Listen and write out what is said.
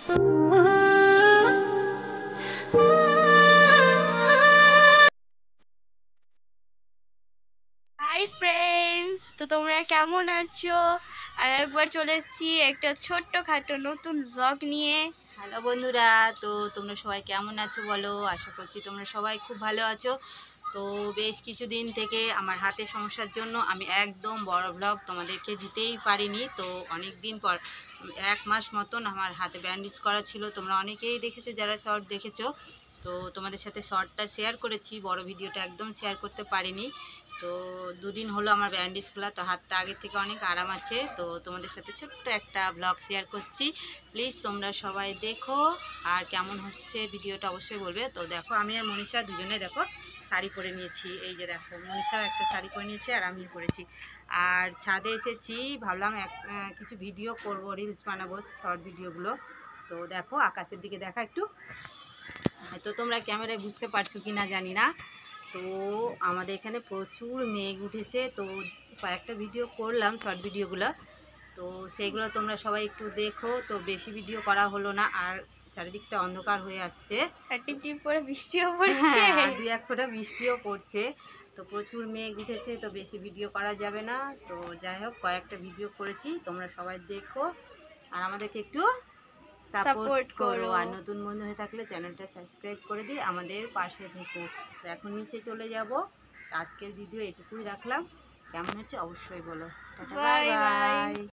Hi friends, তো তোমরা কেমন আছো? আর একবার চলে এসেছি একটা ছোট্টখাটো নতুন ব্লগ নিয়ে। হ্যালো বন্ধুরা, তো তোমরা সবাই কেমন আছো বলো? আশা করছি তোমরা সবাই খুব ভালো আছো। তো বেশ কিছুদিন থেকে আমার হাতের সমস্যার জন্য আমি একদম বড় ব্লগ তোমাদেরকে দিতেই পারিনি। তো অনেক দিন পর 1 মাস মতন আমার হাতে ব্যান্ডেজ করা ছিল। তোমরা অনেকেই দেখেছো যারা শর্ট দেখেছো। তো তোমাদের সাথে শর্টটা শেয়ার করেছি, বড় ভিডিওটা একদম শেয়ার করতে পারিনি। তো দুদিন হলো আমার ব্যান্ডেজ খোলা, তো হাতটা আগের থেকে অনেক আরাম আছে। তো তোমাদের সাথে ছোট্ট একটা ব্লগ শেয়ার করছি, প্লিজ তোমরা সবাই দেখো। আর কেমন হচ্ছে ভিডিওটা অবশ্যই বলবে। তো দেখো, আমি আর মনীষা দুজনে দেখো শাড়ি পরে নিয়েছি। এই যে দেখো, মনীষাও একটা শাড়ি পরে নিয়েছে আর আমিও পরেছি। আর ছাদে এসেছি, ভাবলাম কিছু ভিডিও করব, রিলস বানাবো, শর্ট ভিডিওগুলো। তো দেখো আকাশের দিকে দেখা একটু, তো তোমরা ক্যামেরায় বুঝতে পারছো কি না জানি না। তো আমাদের এখানে প্রচুর মেঘ উঠেছে। তো কয়েকটা ভিডিও করলাম, শর্ট ভিডিওগুলো। তো সেইগুলো তোমরা সবাই একটু দেখো। তো বেশি ভিডিও করা হলো না, আর চারিদিকটা অন্ধকার হয়ে আসছে। আর টিপ টিপ করে বৃষ্টিও পড়ছে। আর 2-1 ফোঁটা বৃষ্টিও পড়ছে। তো প্রচুর মেঘ উঠেছে, তো বেশি ভিডিও করা যাবে না। তো যাই হোক, কয়েকটা ভিডিও করেছি, তোমরা সবাই দেখো আর আমাদেরকে একটু সাপোর্ট সাপোর্ট করো। করো। আর নতুন বন্ধু হয়ে থাকলে চ্যানেলটা সাবস্ক্রাইব করে দিয়ে আমাদের পাশে থেকো। তো এখন নিচে চলে যাব। আজকের ভিডিও এটুকুই রাখলাম। কেমন হচ্ছে অবশ্যই বলো। Tata, bye bye bye. By.